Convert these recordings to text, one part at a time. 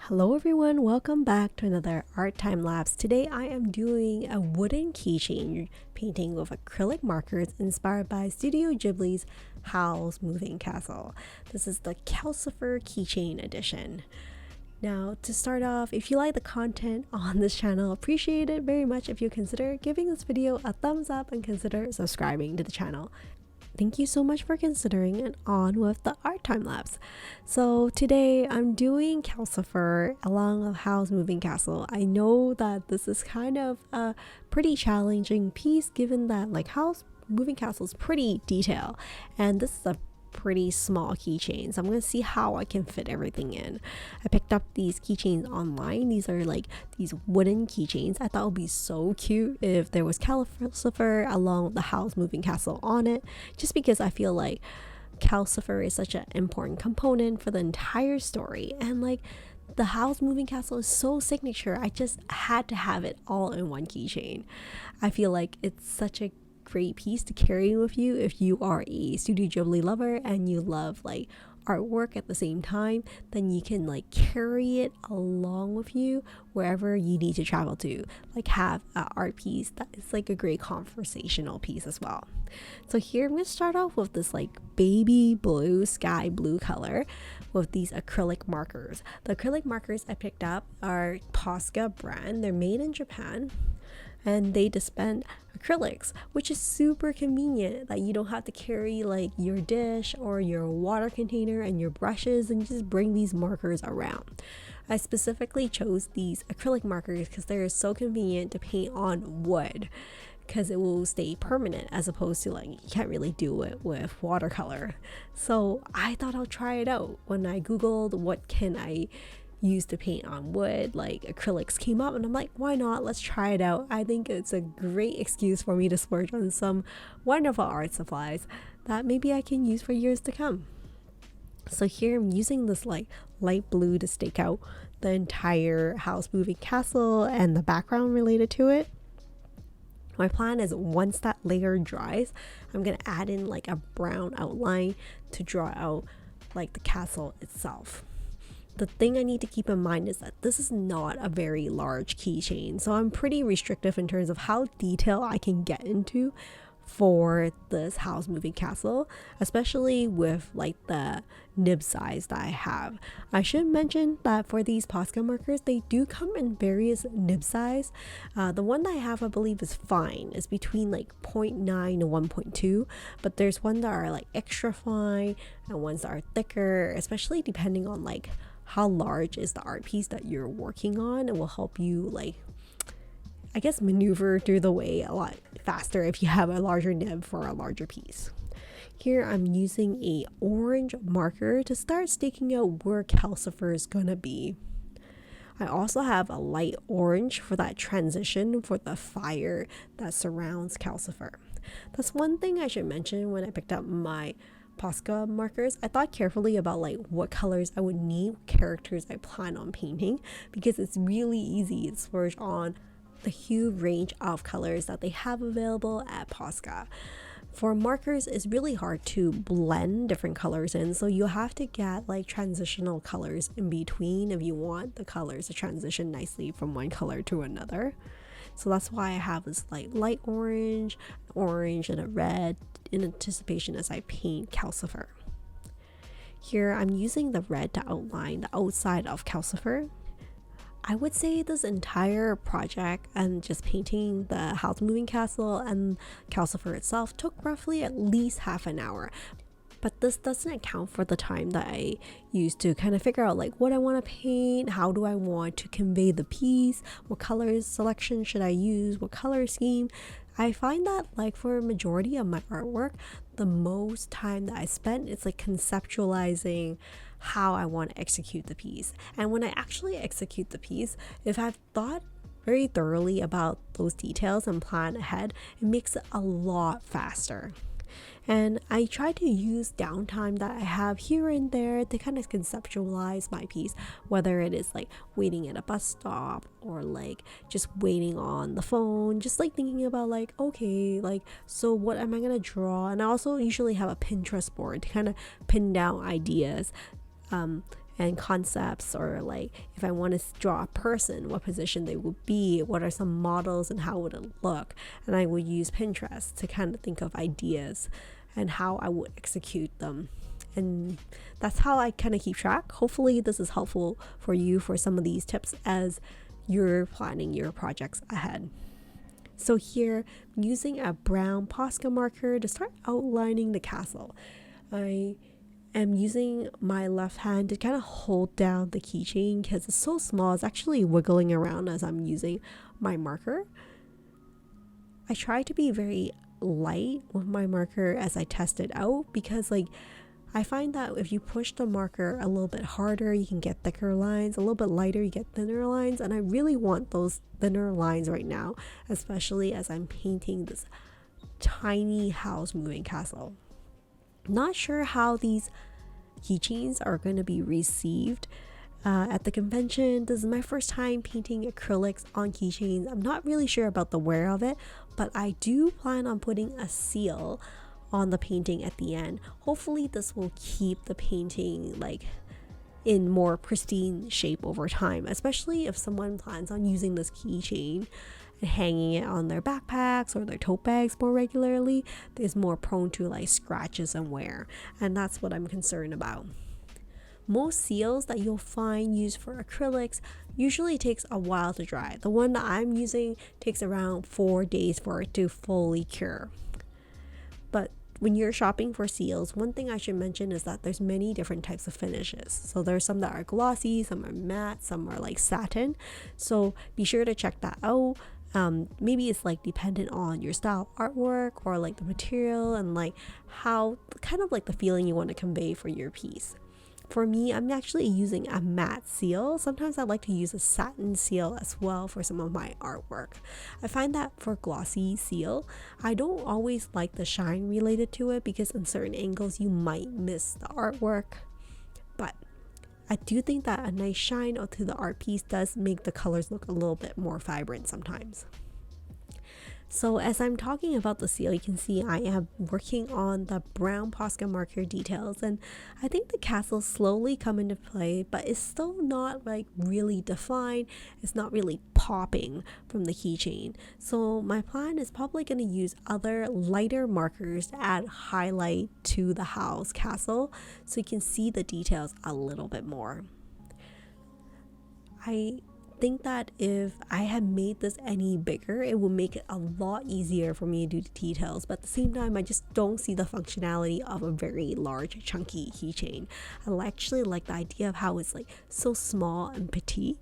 Hello everyone, welcome back to another art time lapse. Today I am doing a wooden keychain painting with acrylic markers inspired by Studio Ghibli's Howl's Moving Castle. This is the CALCIFER keychain edition. Now to start off, if you like the content on this channel, appreciate it very much if you consider giving this video a thumbs up and consider subscribing to the channel. Thank you so much for considering, and on with the art time lapse. So today I'm doing CALCIFER along with Howl's Moving Castle. I know that this is kind of a pretty challenging piece given that like Howl's Moving Castle is pretty detailed and this is a pretty small keychain, so I'm gonna see how I can fit everything in. I picked up these keychains online. These are like these wooden keychains. I thought it would be so cute if there was CALCIFER along with the Howl's Moving Castle on it, just because I feel like CALCIFER is such an important component for the entire story, and like the Howl's Moving Castle is so signature. I just had to have it all in one keychain. I feel like it's such a great piece to carry with you if you are a Studio Ghibli lover and you love like artwork at the same time. Then you can like carry it along with you wherever you need to travel to, like have an art piece that is like a great conversational piece as well. So here I'm gonna start off with this like baby blue, sky blue color with these acrylic markers. The acrylic markers I picked up are Posca brand. They're made in Japan and they dispense acrylics, which is super convenient that you don't have to carry like your dish or your water container and your brushes, and you just bring these markers around. I specifically chose these acrylic markers because they're so convenient to paint on wood, because it will stay permanent as opposed to like you can't really do it with watercolor. So I thought I'll try it out. When I googled what can I use to paint on wood, like acrylics came up, and I'm like, why not? Let's try it out. I think it's a great excuse for me to splurge on some wonderful art supplies that maybe I can use for years to come. So here I'm using this like light blue to stake out the entire Howl's Moving Castle and the background related to it. My plan is once that layer dries, I'm gonna add in like a brown outline to draw out like the castle itself. The thing I need to keep in mind is that this is not a very large keychain, so I'm pretty restrictive in terms of how detailed I can get into for this Howl's Moving Castle, especially with like the nib size that I have. I should mention that for these Posca markers, they do come in various nib size. The one that I have, I believe, is fine. It's between like 0.9 to 1.2, but there's one that are like extra fine and ones that are thicker, especially depending on like how large is the art piece that you're working on. It will help you like, I guess, maneuver through the way a lot faster if you have a larger nib for a larger piece. Here I'm using a orange marker to start staking out where CALCIFER is gonna be. I also have a light orange for that transition for the fire that surrounds CALCIFER. That's one thing I should mention when I picked up my Posca markers. I thought carefully about like what colors I would need, what characters I plan on painting, because it's really easy to splurge on the huge range of colors that they have available at Posca. For markers, it's really hard to blend different colors in, so you have to get like transitional colors in between if you want the colors to transition nicely from one color to another. So that's why I have this like light orange, and a red in anticipation as I paint CALCIFER. Here I'm using the red to outline the outside of CALCIFER. I would say this entire project and just painting the Howl's Moving Castle and CALCIFER itself took roughly at least half an hour. But this doesn't account for the time that I used to kind of figure out like what I want to paint, how do I want to convey the piece, what colors selection should I use, what color scheme. I find that like for a majority of my artwork, the most time that I spent is like conceptualizing how I want to execute the piece. And when I actually execute the piece, if I've thought very thoroughly about those details and plan ahead, it makes it a lot faster. And I try to use downtime that I have here and there to kind of conceptualize my piece, whether it is like waiting at a bus stop or like just waiting on the phone, just like thinking about like, okay, like, so what am I gonna draw? And I also usually have a Pinterest board to kind of pin down ideas. and concepts, or like if I want to draw a person, what position they would be, what are some models and how would it look. And I would use Pinterest to kind of think of ideas and how I would execute them. And that's how I kind of keep track. Hopefully this is helpful for you for some of these tips as you're planning your projects ahead. So here, I'm using a brown Posca marker to start outlining the castle. I am using my left hand to kind of hold down the keychain because it's so small. It's actually wiggling around as I'm using my marker. I try to be very light with my marker as I test it out, because like I find that if you push the marker a little bit harder, you can get thicker lines. A little bit lighter, you get thinner lines. And I really want those thinner lines right now, especially as I'm painting this tiny house moving castle. Not sure how these keychains are going to be received at the convention. This is my first time painting acrylics on keychains. I'm not really sure about the wear of it, but I do plan on putting a seal on the painting at the end. Hopefully this will keep the painting like in more pristine shape over time, especially if someone plans on using this keychain and hanging it on their backpacks or their tote bags more regularly. It's more prone to like scratches and wear, and that's what I'm concerned about. Most seals that you'll find used for acrylics usually takes a while to dry. The one that I'm using takes around 4 days for it to fully cure. But when you're shopping for seals, one thing I should mention is that there's many different types of finishes. So there's some that are glossy, some are matte, some are like satin. So be sure to check that out. Maybe it's like dependent on your style artwork or like the material and like how kind of like the feeling you want to convey for your piece. For me, I'm actually using a matte seal. Sometimes I like to use a satin seal as well for some of my artwork. I find that for glossy seal, I don't always like the shine related to it, because in certain angles you might miss the artwork. But I do think that a nice shine to the art piece does make the colors look a little bit more vibrant sometimes. So as I'm talking about the seal, you can see I am working on the brown Posca marker details, and I think the castles slowly come into play, but it's still not like really defined. It's not really popping from the keychain. So my plan is probably going to use other lighter markers to add highlight to the house castle so you can see the details a little bit more. I think that if I had made this any bigger, it would make it a lot easier for me to do the details, but at the same time I just don't see the functionality of a very large chunky keychain. I actually like the idea of how it's like so small and petite.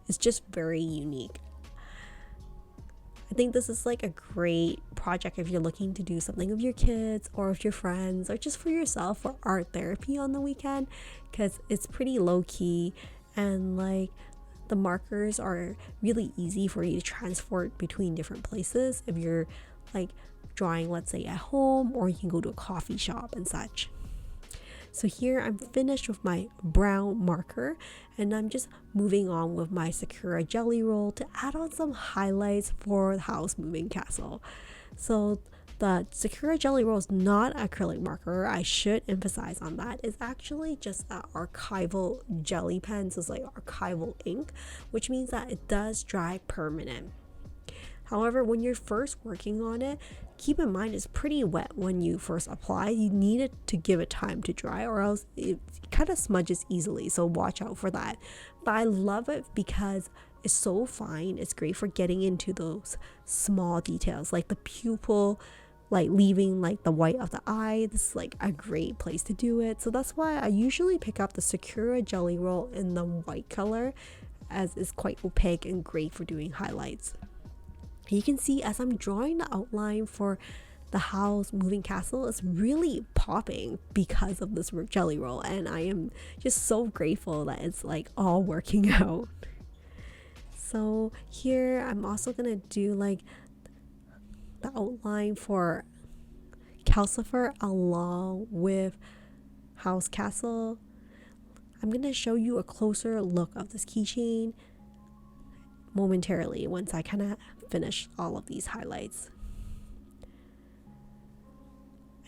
It's just very unique. I think this is like a great project if you're looking to do something with your kids or with your friends or just for yourself for art therapy on the weekend, because it's pretty low key and like the markers are really easy for you to transport between different places if you're like drawing, let's say at home, or you can go to a coffee shop and such. So here I'm finished with my brown marker, and I'm just moving on with my Sakura jelly roll to add on some highlights for the house moving castle. So the Sakura jelly roll is not acrylic marker. I should emphasize on that. It's actually just an archival jelly pen, so it's like archival ink, which means that it does dry permanent. However, when you're first working on it, keep in mind it's pretty wet when you first apply. You need it to give it time to dry, or else it kind of smudges easily, so watch out for that. But I love it because it's so fine. It's great for getting into those small details like the pupil, like leaving like the white of the eye. This is like a great place to do it. So that's why I usually pick up the Sakura jelly roll in the white color, as it's quite opaque and great for doing highlights. You can see as I'm drawing the outline for the house moving castle, it's really popping because of this jelly roll, and I am just so grateful that it's like all working out. So here I'm also gonna do like the outline for CALCIFER along with house castle. I'm going to show you a closer look of this keychain momentarily once I kind of finish all of these highlights.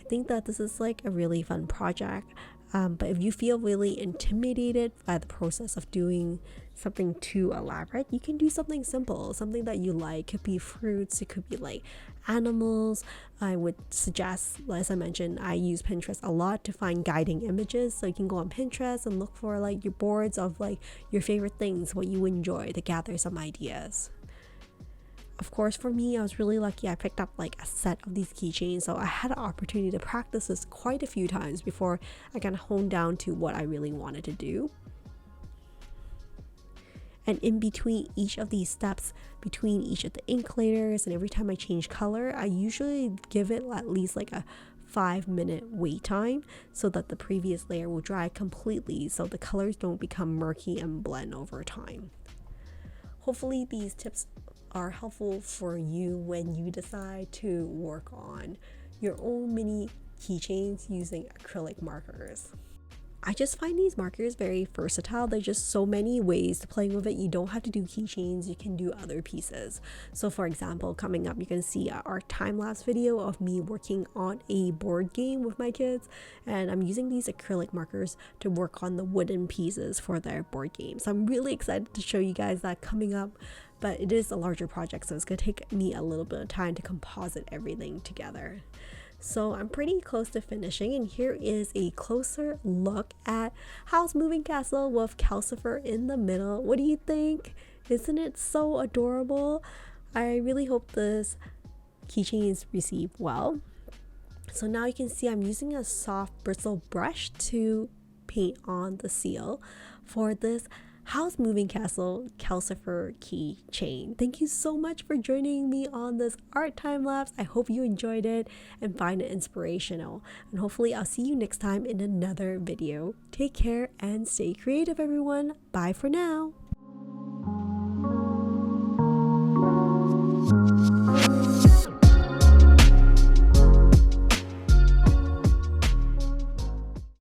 I think that this is like a really fun project. But if you feel really intimidated by the process of doing something too elaborate, you can do something simple, something that you like. It could be fruits, it could be like animals. I would suggest, as I mentioned, I use Pinterest a lot to find guiding images. So you can go on Pinterest and look for like your boards of like your favorite things, what you enjoy, to gather some ideas. Of course, for me, I was really lucky. I picked up like a set of these keychains, so I had an opportunity to practice this quite a few times before I kind of honed down to what I really wanted to do. And in between each of these steps, between each of the ink layers, and every time I change color, I usually give it at least like a 5-minute wait time so that the previous layer will dry completely, so the colors don't become murky and blend over time. Hopefully these tips are helpful for you when you decide to work on your own mini keychains using acrylic markers. I just find these markers very versatile. There's just so many ways to play with it. You don't have to do keychains, you can do other pieces. So for example, coming up, you can see our time-lapse video of me working on a board game with my kids, and I'm using these acrylic markers to work on the wooden pieces for their board game. So I'm really excited to show you guys that coming up, but it is a larger project, so it's going to take me a little bit of time to composite everything together. So I'm pretty close to finishing, and here is a closer look at Howl's Moving Castle with CALCIFER in the middle. What do you think? Isn't it so adorable? I really hope this keychain is received well. So now you can see I'm using a soft bristle brush to paint on the seal for this Howl's Moving Castle CALCIFER keychain. Thank you so much for joining me on this art time lapse. I hope you enjoyed it and find it inspirational. And hopefully I'll see you next time in another video. Take care and stay creative, everyone. Bye for now.